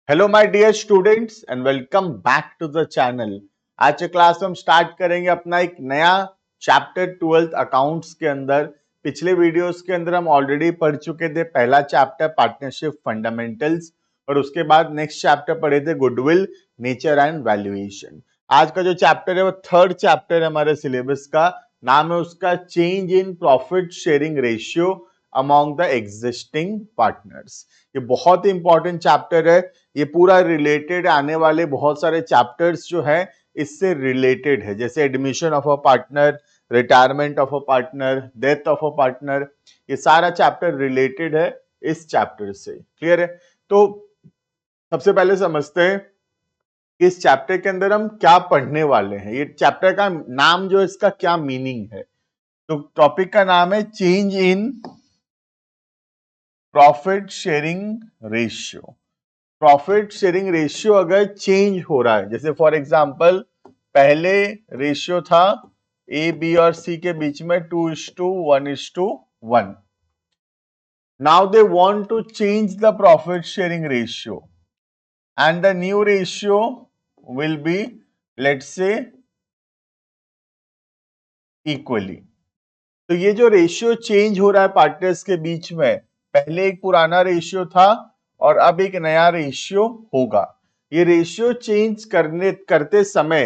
Hello my dear students and welcome back to the channel. आज के class में हम स्टार्ट करेंगे अपना एक नया चैप्टर 12th अकाउंट्स के अंदर। पिछले वीडियोस के अंदर हम ऑलरेडी पढ़ चुके थे पहला चैप्टर पार्टनरशिप फंडामेंटल्स और उसके बाद नेक्स्ट चैप्टर पढ़े थे गुडविल, नेचर एंड वैल्यूएशन। आज का जो चैप्टर है वो थर्ड चैप्टर है हमारे सिलेबस का। नाम है उसका change in profit sharing ratio among the existing partners. ये बहुत ही इंपॉर्टेंट चैप्टर है। ये पूरा रिलेटेड आने वाले बहुत सारे चैप्टर्स जो है इससे रिलेटेड है, जैसे admission of a partner, retirement of a partner, death of a partner. ये सारा चैप्टर रिलेटेड है इस चैप्टर से। क्लियर है? तो सबसे पहले समझते हैं कि इस चैप्टर के अंदर हम क्या पढ़ने वाले हैं। ये चैप्टर का नाम जो है इसका क्या मीनिंग है। तो टॉपिक का नाम है change in profit sharing ratio. Profit sharing ratio अगर चेंज हो रहा है, जैसे फॉर एग्जांपल पहले रेशियो था ए बी और सी के बीच में 2:1:1। Now they want to change the profit sharing ratio and the new ratio will be let's say equally. तो ये जो रेशियो चेंज हो रहा है पार्टनर्स के बीच में, पहले एक पुराना रेशियो था और अब एक नया रेशियो होगा। ये रेशियो चेंज करते समय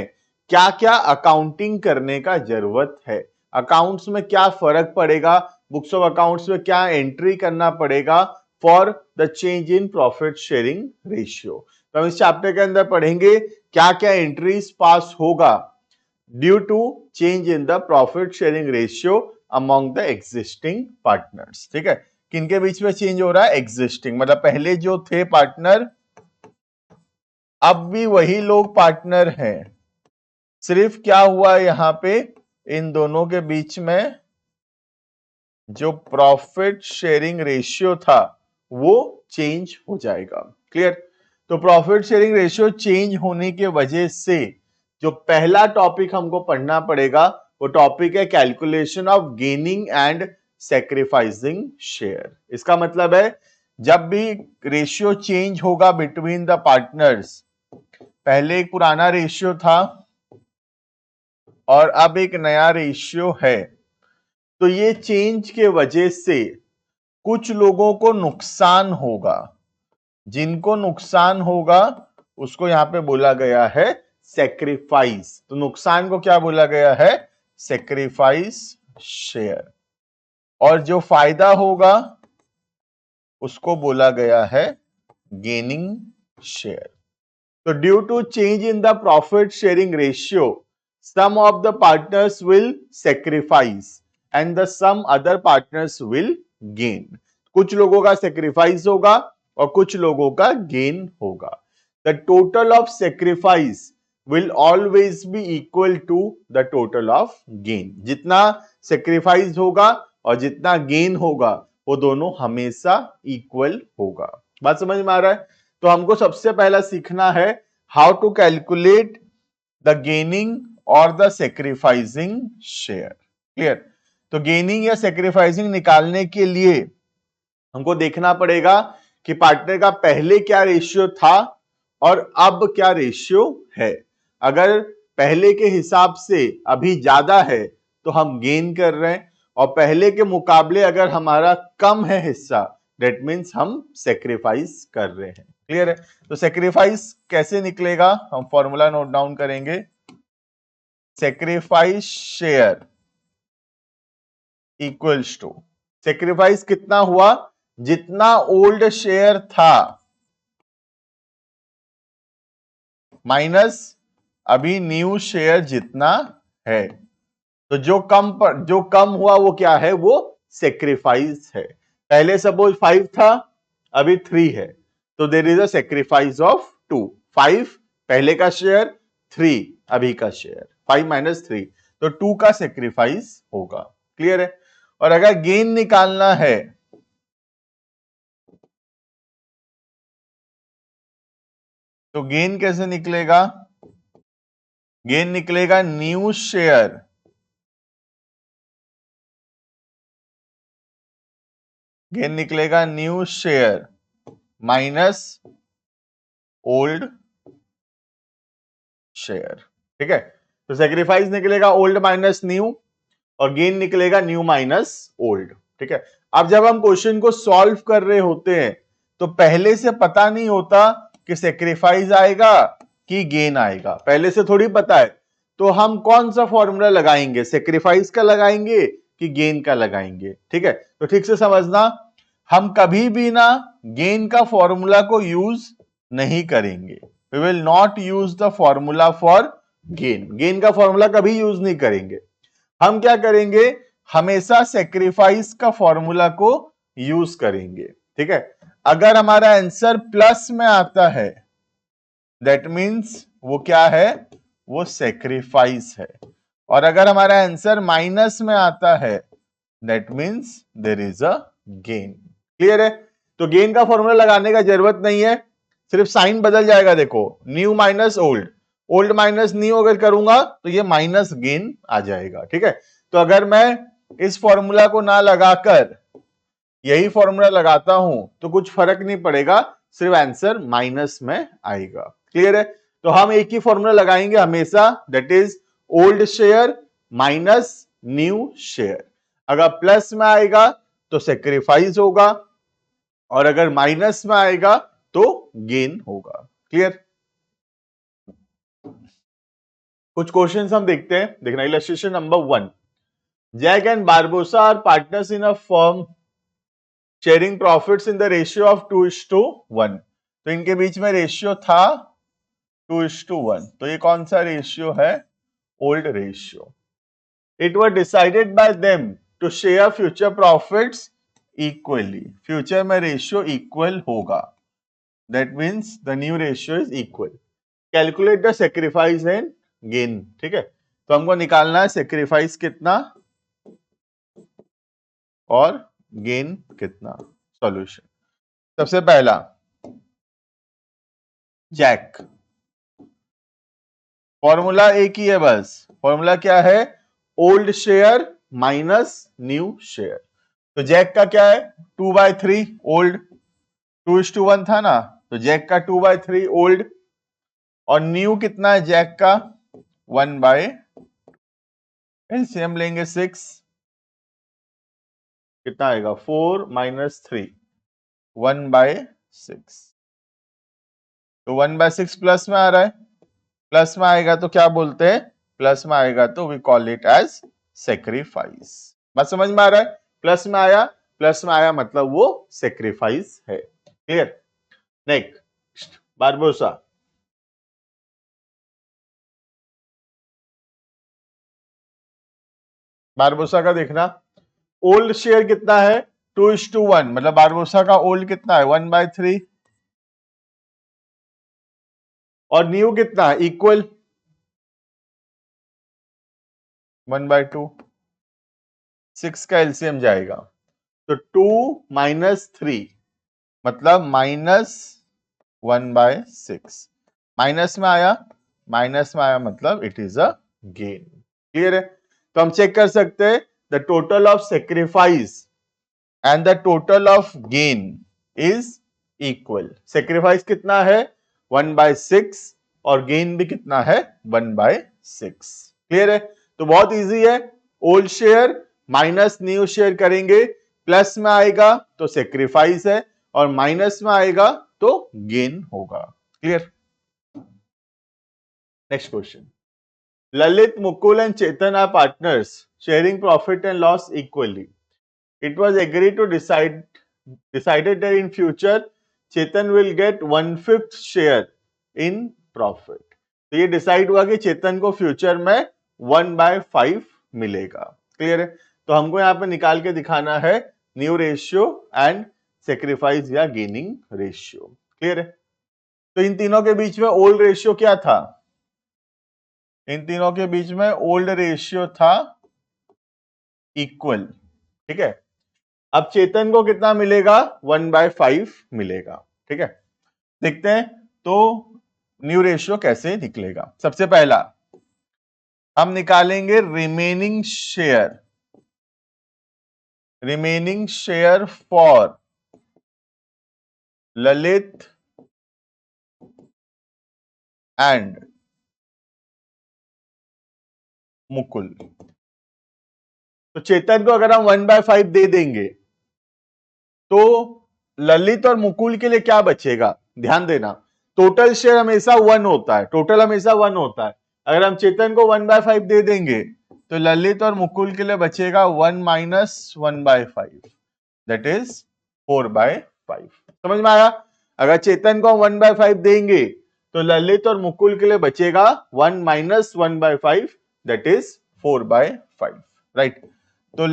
क्या क्या अकाउंटिंग करने का जरूरत है, अकाउंट्स में क्या फर्क पड़ेगा, बुक्स ऑफ अकाउंट्स में क्या एंट्री करना पड़ेगा for the change in profit sharing ratio. तो हम इस चैप्टर के अंदर पढ़ेंगे क्या क्या एंट्रीज पास होगा due to change in the profit sharing ratio among the existing partners. ठीक है, किनके बीच में चेंज हो रहा है? एग्जिस्टिंग, मतलब पहले जो थे पार्टनर अब भी वही लोग पार्टनर हैं। सिर्फ क्या हुआ यहां पे, इन दोनों के बीच में जो प्रॉफिट शेयरिंग रेशियो था वो चेंज हो जाएगा। क्लियर? तो प्रॉफिट शेयरिंग रेशियो चेंज होने के वजह से जो पहला टॉपिक हमको पढ़ना पड़ेगा वो टॉपिक है calculation of gaining and sacrificing share. इसका मतलब है जब भी रेशियो चेंज होगा बिटवीन द पार्टनर्स, पहले एक पुराना रेशियो था और अब एक नया रेशियो है, तो ये चेंज के वजह से कुछ लोगों को नुकसान होगा। जिनको नुकसान होगा उसको यहां पे बोला गया है सेक्रीफाइस। तो नुकसान को क्या बोला गया है? Sacrifice share. और जो फायदा होगा उसको बोला गया है gaining share. So due to change in the profit sharing ratio, some of the partners will sacrifice and the some other partners will gain. कुछ लोगों का sacrifice होगा और कुछ लोगों का gain होगा। The total of sacrifice will always be equal to the total of gain. जितना sacrifice होगा और जितना gain होगा वो दोनों हमेशा equal होगा। बात समझ में आ रहा है? तो हमको सबसे पहला सीखना है how to calculate the gaining और द सेक्रीफाइसिंग शेयर। क्लियर? तो गेनिंग या सेक्रीफाइसिंग निकालने के लिए हमको देखना पड़ेगा कि पार्टनर का पहले क्या रेशियो था और अब क्या रेशियो है। अगर पहले के हिसाब से अभी ज्यादा है तो हम गेन कर रहे हैं, और पहले के मुकाबले अगर हमारा कम है हिस्सा, दैट मीन्स हम सेक्रीफाइस कर रहे हैं। क्लियर है? तो सेक्रीफाइस कैसे निकलेगा, हम फॉर्मूला नोट डाउन करेंगे। Sacrifice share equals to, sacrifice कितना हुआ? जितना ओल्ड शेयर था माइनस अभी न्यू शेयर जितना है। तो जो कम हुआ वो क्या है? वो सेक्रीफाइस है। पहले सपोज 5 था, अभी 3 है, तो there is a sacrifice of 2। 5 पहले का शेयर, 3 अभी का शेयर, 5 माइनस 3, तो 2 का सेक्रीफाइस होगा। क्लियर है? और अगर गेन निकालना है तो गेन कैसे निकलेगा? गेन निकलेगा न्यू शेयर गेन निकलेगा new share minus old share. ठीक है, तो सेक्रीफाइस निकलेगा ओल्ड माइनस न्यू और गेन निकलेगा न्यू माइनस ओल्ड। ठीक है, अब जब हम क्वेश्चन को सॉल्व कर रहे होते हैं तो पहले से पता नहीं होता कि सेक्रीफाइस आएगा कि गेन आएगा, पहले से थोड़ी पता है। तो हम कौन सा फॉर्मूला लगाएंगे, सेक्रीफाइस का लगाएंगे कि गेन का लगाएंगे। ठीक है, तो ठीक से समझना, हम कभी भी ना गेन का फॉर्मूला को यूज नहीं करेंगे। We will not use the formula for gain, gain का फॉर्मूला कभी यूज नहीं करेंगे। हम क्या करेंगे, हमेशा सेक्रीफाइस का फॉर्मूला को यूज करेंगे। ठीक है, अगर हमारा आंसर प्लस में आता है दैट मीन्स वो क्या है, वो सेक्रीफाइस है, और अगर हमारा आंसर माइनस में आता है that means there is a gain. Clear है, तो गेन का फॉर्मूला लगाने का जरूरत नहीं है, सिर्फ साइन बदल जाएगा। देखो, new minus old, old minus new अगर करूंगा तो ये माइनस गेन आ जाएगा। ठीक है, तो अगर मैं इस फॉर्मूला को ना लगाकर यही फॉर्मूला लगाता हूं तो कुछ फर्क नहीं पड़ेगा, सिर्फ आंसर माइनस में आएगा। क्लियर है, तो हम एक ही फॉर्मूला लगाएंगे हमेशा, that is old share minus new share. अगर प्लस में आएगा तो सेक्रीफाइस होगा और अगर माइनस में आएगा तो गेन होगा। क्लियर, कुछ क्वेश्चंस हम देखते हैं। देखना, illustration number 1, Jack and Barbosa are partners in a firm sharing profits in the ratio of 2:1। तो इनके बीच में रेशियो था 2:1, तो ये कौन सा रेशियो है, old ratio. It was decided by them to share future profits equally, future में रेशियो इक्वल होगा, that means the new ratio is equal. Calculate the sacrifice and gain. ठीक है, तो हमको निकालना है सेक्रीफाइस कितना और गेन कितना। सॉल्यूशन, सबसे पहला जैक, फॉर्मूला एक ही है बस, फॉर्मूला क्या है, old share minus new share. तो जैक का क्या है, 2/3 ओल्ड, 2:1 था ना, तो जैक का 2/3 ओल्ड, और न्यू कितना है जैक का, 1/, एलसीएम लेंगे 6, कितना आएगा 4 - 3, 1/6। तो 1/6 प्लस में आ रहा है, प्लस में आएगा तो क्या बोलते हैं, प्लस में आएगा तो we call it as sacrifice. बात समझ में आ रहा है, प्लस में आया, प्लस में आया मतलब वो सेक्रीफाइस है। क्लियर, नेक्स्ट बारबोसा, बारबोसा का देखना, ओल्ड शेयर कितना है 2:1, मतलब बारबोसा का ओल्ड कितना है 1/3, और न्यू कितना है इक्वल 1/2, 6 का एलसीएम जाएगा, तो 2 - 3 मतलब -1/6, माइनस में आया, माइनस में आया मतलब it is a gain. Clear है, तो हम चेक कर सकते हैं the total of sacrifice and the total of gain is equal. Sacrifice कितना है 1/6 और गेन भी कितना है 1/6। क्लियर है, तो बहुत इजी है, old share minus new share करेंगे, प्लस में आएगा तो सेक्रीफाइस है और माइनस में आएगा तो गेन होगा। Clear, next question, Lalit, Mukul and Chetan are partners sharing profit and loss equally. It was agreed to decided that in future Chetan will get 1/5 share in profit। तो ये डिसाइड हुआ कि चेतन को फ्यूचर में 1/5 मिलेगा। क्लियर है, तो हमको यहाँ पे निकाल के दिखाना है न्यू रेशियो एंड सेक्रीफाइस या गेनिंग रेशियो। क्लियर है, तो इन तीनों के बीच में ओल्ड रेशियो क्या था, इन तीनों के बीच में ओल्ड रेशियो था इक्वल। ठीक है, अब चेतन को कितना मिलेगा 1/5 मिलेगा। ठीक है, देखते हैं तो न्यू रेशियो कैसे निकलेगा। सबसे पहला हम निकालेंगे remaining share for Lalit and Mukul. तो चेतन को अगर हम 1/5 दे देंगे तो ललित और मुकुल के लिए क्या बचेगा? ध्यान देना, टोटल शेयर हमेशा 1 होता है, टोटल हमेशा 1 होता है। अगर हम चेतन को 1/5 दे देंगे तो ललित और मुकुल के लिए बचेगा 1 माइनस 1/5, दैट इज 4/5। समझ में आया? अगर चेतन को हम 1/5 देंगे तो ललित और मुकुल के लिए बचेगा 1 माइनस 1/5, दैट इज 4/5, राइट। तो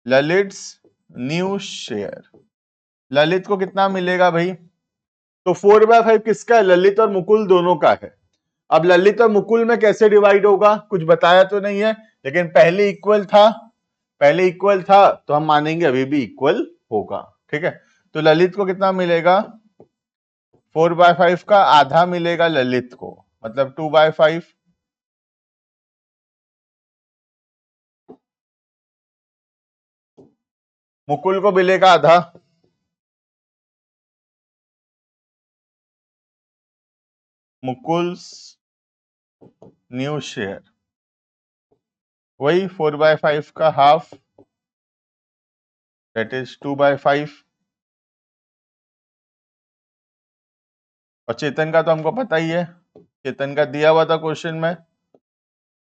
ललित्स न्यू शेयर, ललित को कितना मिलेगा भाई? तो 4/5 किसका है? ललित और मुकुल दोनों का है। अब ललित और मुकुल में कैसे डिवाइड होगा कुछ बताया तो नहीं है, लेकिन पहले इक्वल था, पहले इक्वल था तो हम मानेंगे अभी भी इक्वल होगा, ठीक है। तो ललित को कितना मिलेगा? 4/5 का आधा मिलेगा ललित को, मतलब 2/5। मुकुल को मिलेगा आधा, मुकुल्स न्यू शेयर वही 4/5 का हाफ, दैट इज 2/5। और चेतन का तो हमको पता ही है, चेतन का दिया हुआ था क्वेश्चन में,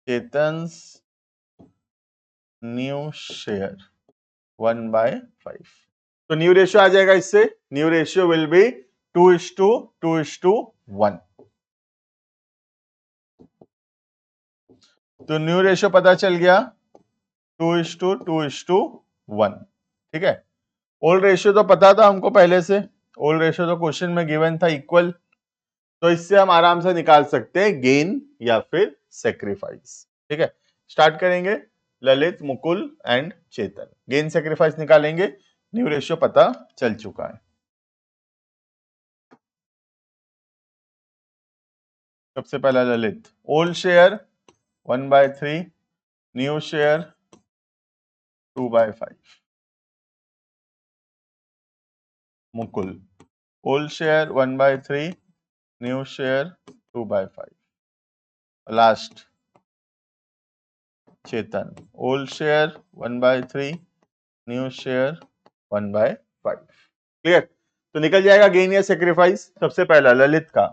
चेतन्स न्यू शेयर 1/5। तो न्यू रेशियो आ जाएगा इससे, न्यू रेशियो विल बी 2:2:1। तो न्यू रेशियो पता चल गया 2:2:1, ठीक है। ओल्ड रेशियो तो पता था हमको पहले से, ओल्ड रेशियो तो क्वेश्चन में गिवन था इक्वल, तो इससे हम आराम से निकाल सकते हैं गेन या फिर सेक्रीफाइस, ठीक है। स्टार्ट करेंगे, Lalit, Mukul and Chetan, gain sacrifice निकालेंगे, न्यू रेशियो पता चल चुका है। सबसे पहला Lalit, old share 1/3, new share 2/5। Mukul, old share 1/3, new share 2/5। Last Chetan, old share 1/3, new share 1/5। Clear? तो निकल जाएगा गेन या सेक्रीफाइस। सबसे पहला ललित का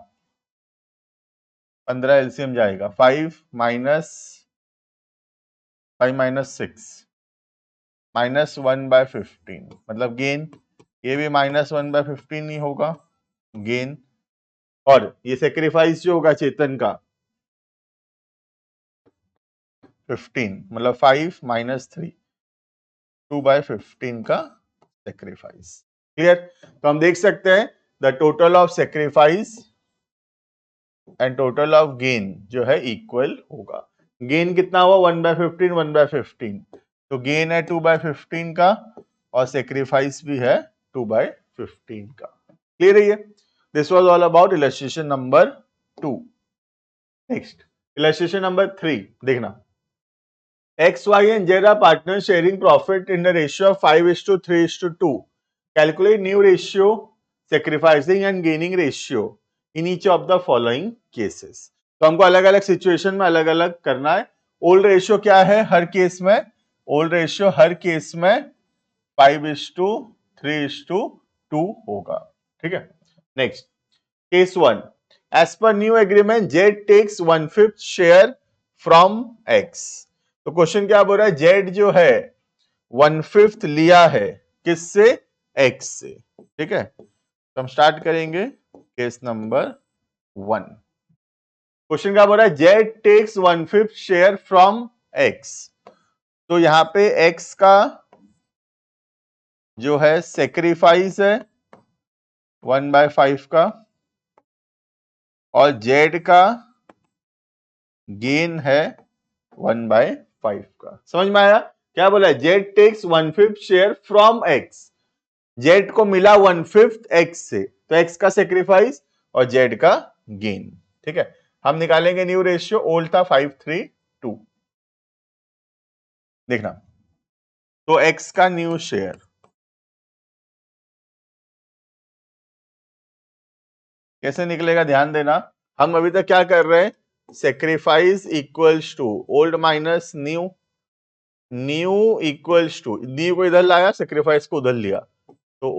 15 एलसीएम जाएगा, 5 माइनस 6 -1/15, मतलब गेन, ये भी -1/15 ही होगा गेन। और ये सेक्रीफाइस जो होगा चेतन का 15, मतलब 5 माइनस 3, 2/15 का सेक्रीफाइस। क्लियर? तो हम देख सकते हैं the total of sacrifice and total of gain जो है इक्वल होगा। गेन कितना हुआ? 1/15, 1/15, तो गेन है 2/15 का और सेक्रीफाइस भी है 2/15 का। क्लियर है ये? This was all about illustration number 2। Next illustration number 3 देखना, X, Y and Z are partners sharing profit in the ratio of 5:3:2. Calculate new ratio, sacrificing and gaining ratio in each of the following cases. तो हमको अलग अलग situation में अलग अलग करना है। ओल्ड रेशियो क्या है हर केस में? ओल्ड रेशियो हर केस में 5:3:2 होगा, ठीक है। Next case 1, as per new agreement Z takes 1/5 share from X. तो क्वेश्चन क्या बोल रहा है? जेड जो है 1/5 लिया है किससे? एक्स से, ठीक है। तो हम स्टार्ट करेंगे केस नंबर 1। क्वेश्चन क्या बोल रहा है? Z takes 1/5 share from X. तो यहां पे एक्स का जो है सेक्रीफाइस है 1/5 का, और जेड का गेन है 1/5 का। समझ में आया? क्या बोला है? Z takes 1/5 share from X, Z को मिला 1/5 एक्स से, तो एक्स का सेक्रीफाइस और जेड का गेन, ठीक है। हम निकालेंगे न्यू रेशियो, ओल्ड था 5:3:2। देखना, तो एक्स का न्यू शेयर कैसे निकलेगा ध्यान देना, हम अभी तक क्या कर रहे हैं, sacrifice equals to old minus new, new equals to new को इधर लाया, सेक्रीफाइस को उधर लिया, तो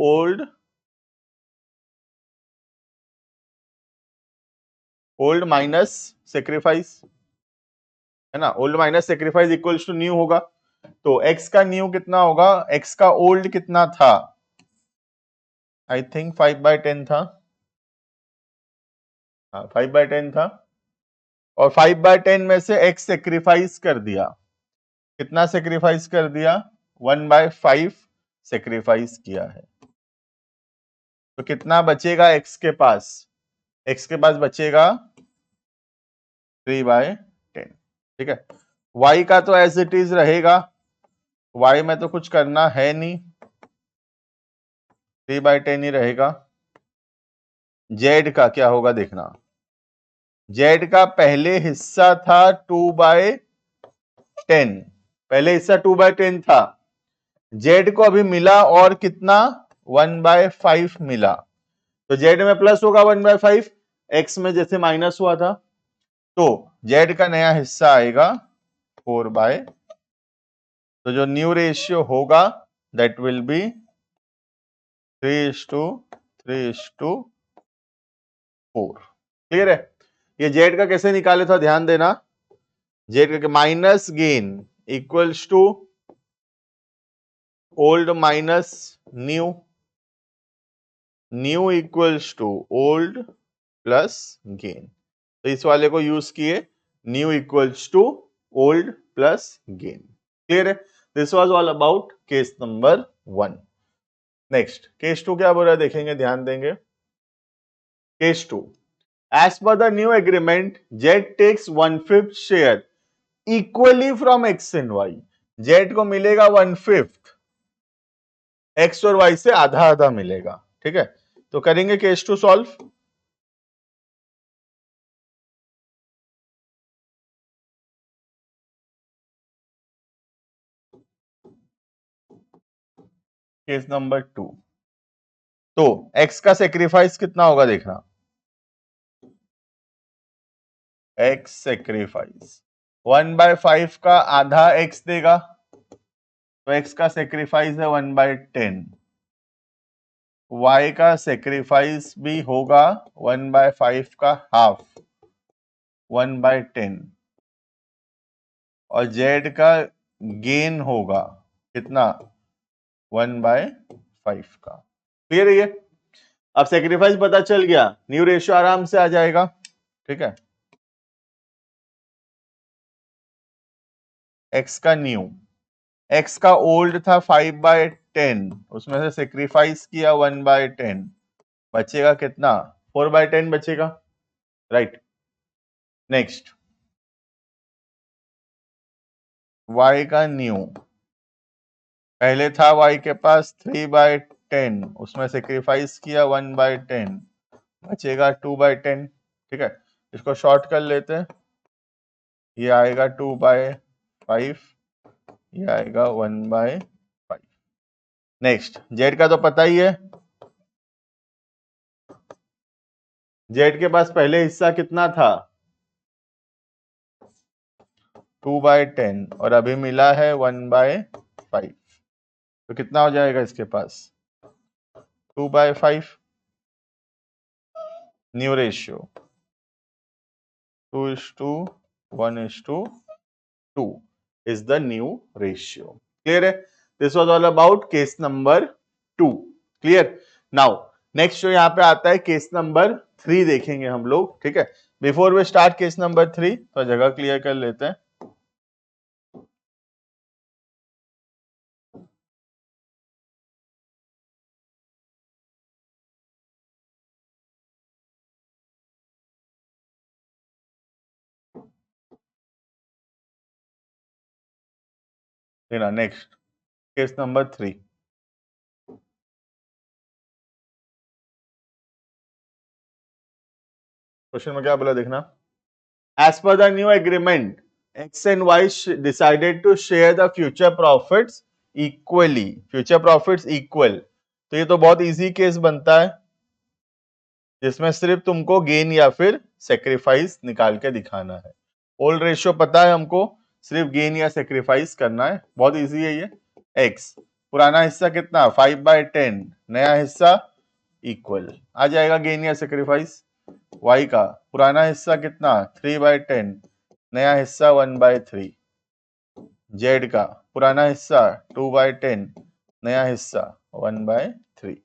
ओल्ड माइनस सेक्रीफाइस, है ना, old minus sacrifice equals to new होगा। तो x का न्यू कितना होगा, x का ओल्ड कितना था, आई थिंक 5/10 था, हाँ 5/10 था, और 5/10 में से x सेक्रीफाइस कर दिया, कितना सेक्रीफाइस कर दिया, 1/5 सेक्रीफाइस किया है, तो कितना बचेगा x के पास, x के पास बचेगा 3/10, ठीक है। y का तो एज इट इज रहेगा, y में तो कुछ करना है नहीं, 3/10 ही रहेगा। z का क्या होगा देखना, z का पहले हिस्सा था 2/10, पहले हिस्सा 2/10 था, z को अभी मिला और कितना 1/5 मिला, तो z में प्लस होगा 1/5, x में जैसे माइनस हुआ था, तो z का नया हिस्सा आएगा 4/, तो जो न्यू रेशियो होगा दैट विल बी 3:3:4। क्लियर है, ये z का कैसे निकाले था ध्यान देना, z का minus gain equals to old minus new, new equals to old plus gain, तो इस वाले को यूज किए, new equals to old plus gain. Clear है, this was all about case number 1। Next case 2 क्या बोल रहा है देखेंगे, ध्यान देंगे। Case 2, as per the new agreement Z takes 1/5 share equally from x and y, z को मिलेगा 1/5, एक्स और वाई से आधा आधा मिलेगा, ठीक है। तो करेंगे केस 2 सॉल्व। केस नंबर 2, तो x का सेक्रीफाइस कितना होगा देखना, x सेक्रीफाइस 1/5 का आधा x देगा, तो x का सेक्रीफाइस है 1/10, y का सेक्रीफाइस भी होगा 1/5 का हाफ 1/10, और z का गेन होगा कितना 1/5 का। क्लियर है ये, अब सेक्रीफाइस पता चल गया, न्यू रेशियो आराम से आ जाएगा, ठीक है। x का न्यू, x का ओल्ड था 5/10, उसमें से सेक्रीफाइस किया 1/10, बचेगा कितना 4/10 बचेगा, राइट। नेक्स्ट y का न्यू, पहले था y के पास 3/10, उसमें सेक्रीफाइस किया 1/10, बचेगा 2/10, ठीक है। इसको शॉर्ट कर लेते हैं, ये आएगा 2/5, ये आएगा 1/5। नेक्स्ट z का तो पता ही है, z के पास पहले हिस्सा कितना था 2/10, और अभी मिला है 1/5, तो कितना हो जाएगा इसके पास 2/5, new ratio 2:1:2 is the new ratio. Clear है, this was all about case number 2. Clear? Now next जो यहाँ पे आता है केस नंबर 3 देखेंगे हम लोग, ठीक है। Before we start case number 3 तो जगह क्लियर कर लेते हैं। नेक्स्ट केस नंबर 3, क्वेश्चन में क्या बोला देखना, as per the new agreement X and Y decided to share the future profits equally, future profits equal, तो ये तो बहुत इजी केस बनता है, जिसमें सिर्फ तुमको गेन या फिर सेक्रीफाइस निकाल के दिखाना है। ओल्ड रेशियो पता है हमको, सिर्फ गेन या सेक्रीफाइस करना है, बहुत इजी है ये। एक्स पुराना हिस्सा कितना 5/10, नया हिस्सा इक्वल आ जाएगा गेन या सेक्रीफाइस। वाई का पुराना हिस्सा कितना 3/10, नया हिस्सा 1/3। जेड का पुराना हिस्सा 2/10, नया हिस्सा 1/3।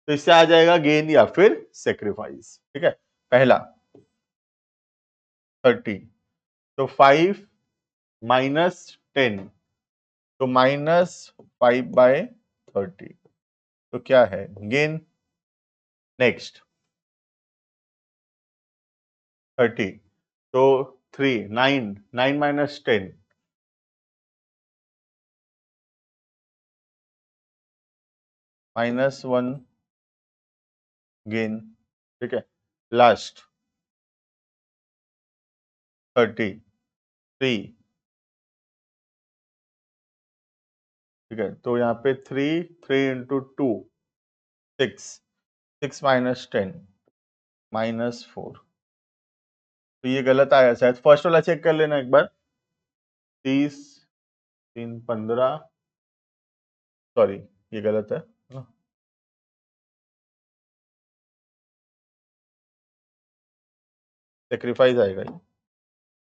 तो इससे आ जाएगा गेन या फिर सेक्रीफाइस। ठीक है, पहला 30, तो 5 माइनस 10, तो -5/30, तो क्या है गेन। नेक्स्ट 30, तो 3 9 9 माइनस 10, -1 गेन। ठीक है, लास्ट 33। ठीक है, तो यहाँ पे 3 इंटू 2 6, 6 माइनस 10 -4। तो ये गलत आया शायद, फर्स्ट वाला चेक कर लेना एक बार। 30 3 15, सॉरी ये गलत है, सेक्रीफाइस आएगा ये।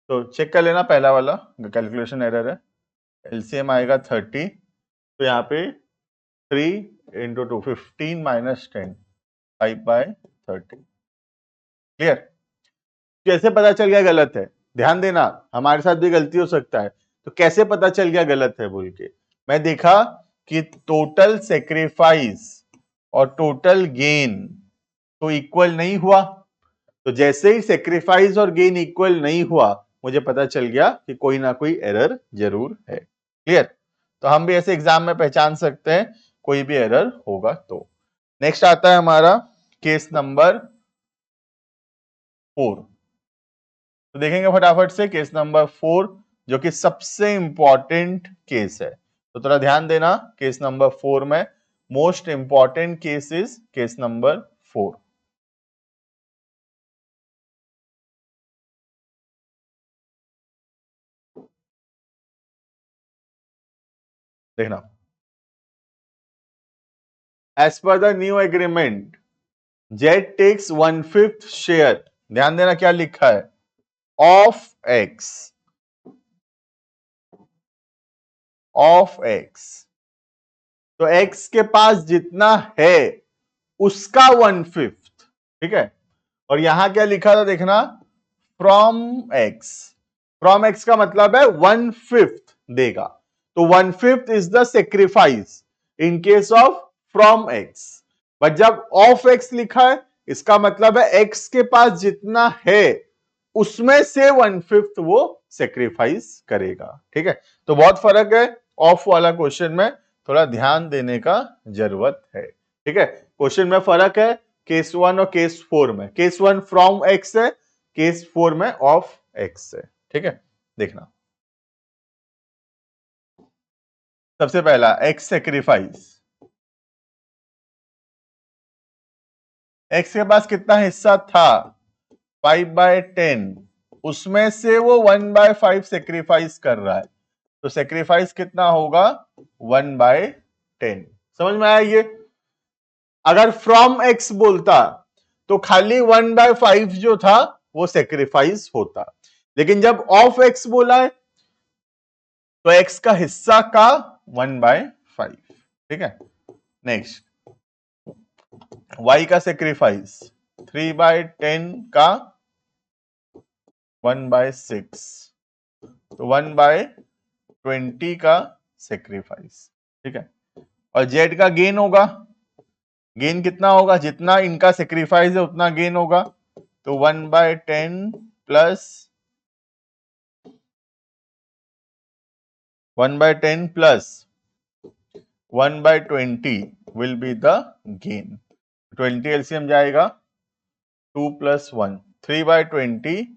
तो चेक कर लेना, पहला वाला कैलकुलेशन एरर है। एलसीएम आएगा 30, तो यहाँ पे 3 इंटू 2 15 माइनस 10 5/30। क्लियर। कैसे पता चल गया गलत है, ध्यान देना, हमारे साथ भी गलती हो सकता है। तो कैसे पता चल गया गलत है बोल के, मैं देखा कि टोटल सेक्रीफाइस और टोटल गेन तो इक्वल नहीं हुआ। तो जैसे ही सेक्रीफाइस और गेन इक्वल नहीं हुआ, मुझे पता चल गया कि कोई ना कोई एरर जरूर है। क्लियर। तो हम भी ऐसे एग्जाम में पहचान सकते हैं कोई भी एरर होगा तो। नेक्स्ट आता है हमारा केस नंबर 4। तो देखेंगे फटाफट से केस नंबर 4, जो कि सबसे इंपॉर्टेंट केस है। तो थोड़ा ध्यान देना, केस नंबर 4 में most important case is case number 4। देखना, as per the new agreement Z takes 1/5 share, ध्यान देना क्या लिखा है, ऑफ एक्स, ऑफ एक्स। तो एक्स के पास जितना है उसका 1/5। ठीक है, और यहां क्या लिखा था देखना, फ्रॉम एक्स। फ्रॉम एक्स का मतलब है 1/5 देगा, तो 1/5 is the sacrifice in case of from x. But जब ऑफ एक्स लिखा है, इसका मतलब है एक्स के पास जितना है उसमें से 1/5 वो सेक्रीफाइस करेगा। ठीक है, तो बहुत फर्क है, ऑफ वाला क्वेश्चन में थोड़ा ध्यान देने का जरूरत है। ठीक है, क्वेश्चन में फर्क है केस 1 और केस 4 में। केस 1 फ्रॉम एक्स है, केस 4 में ऑफ एक्स है। ठीक है, देखना सबसे पहला एक्स सेक्रीफाइस। एक्स के पास कितना हिस्सा था 5/10, उसमें से वो 1/5 सेक्रीफाइस कर रहा है, तो सेक्रीफाइस कितना होगा 1/10। समझ में आया ये। अगर फ्रॉम एक्स बोलता तो खाली 1/5 जो था वो सेक्रीफाइस होता, लेकिन जब ऑफ एक्स बोला है तो एक्स का हिस्सा का 1/5। ठीक है, नेक्स्ट वाई का सेक्रीफाइस 3/10 का 1/6, तो 1/20 का सेक्रीफाइस। ठीक है, और जेड का गेन होगा, गेन कितना होगा, जितना इनका सेक्रीफाइस है उतना गेन होगा, तो 1/10 plus 1/10 plus 1/20 will be the gain. 20 LCM जाएगा 2 + 1, 3/20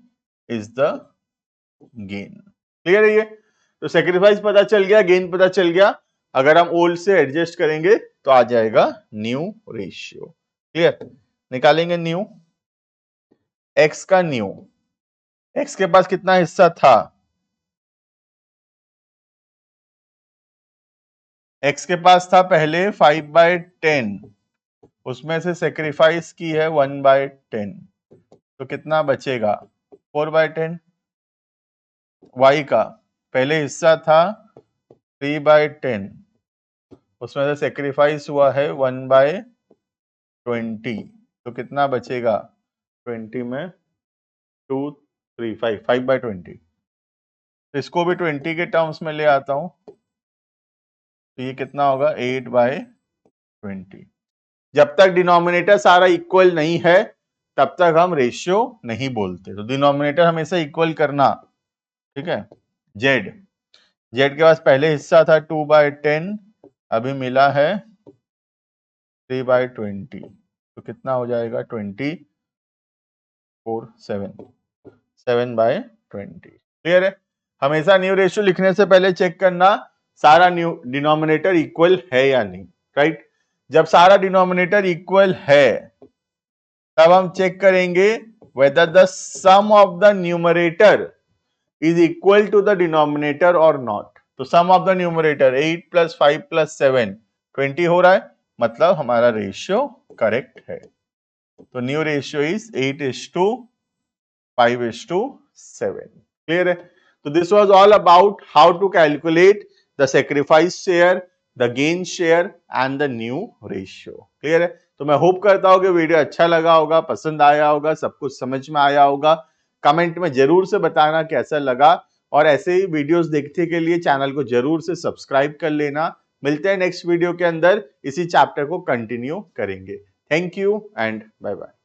इज द गेन। क्लियर है ये। तो सेक्रीफाइस पता चल गया, गेन पता चल गया। अगर हम ओल्ड से एडजस्ट करेंगे तो आ जाएगा न्यू रेशियो। क्लियर, निकालेंगे न्यू। x का न्यू, x के पास कितना हिस्सा था, x के पास था पहले 5/10, उसमें से सेक्रीफाइस की है 1/10, तो कितना बचेगा 4/10। y का पहले हिस्सा था 3/10, उसमें से सेक्रीफाइस हुआ है 1/20, तो कितना बचेगा 20 में 2 3 5 5/20। तो इसको भी 20 के टर्म्स में ले आता हूं, तो ये कितना होगा 8/20। जब तक डिनोमिनेटर सारा इक्वल नहीं है तब तक हम रेशियो नहीं बोलते, तो डिनोमिनेटर हमेशा इक्वल करना, ठीक है। जेड के पास पहले हिस्सा था 2/10, अभी मिला है 3/20, तो कितना हो जाएगा 7/20। क्लियर है। हमेशा न्यू रेशियो लिखने से पहले चेक करना सारा न्यू डिनोमिनेटर इक्वल है या नहीं, राइट। जब सारा डिनोमिनेटर इक्वल है तब हम चेक करेंगे whether the sum of the numerator is equal to the denominator or not। तो sum of the numerator 8 + 5 + 7 20 हो रहा है, मतलब हमारा रेशियो करेक्ट है। तो न्यू रेशियो इज 8:5:7। क्लियर है। तो this was all about how to calculate the sacrifice share, the gain share and the new ratio. Clear है। तो मैं होप करता हूं कि वीडियो अच्छा लगा होगा, पसंद आया होगा, सब कुछ समझ में आया होगा। कमेंट में जरूर से बताना कैसा लगा, और ऐसे ही वीडियोस देखने के लिए चैनल को जरूर से सब्सक्राइब कर लेना। मिलते हैं नेक्स्ट वीडियो के अंदर, इसी चैप्टर को कंटिन्यू करेंगे। Thank you and bye bye.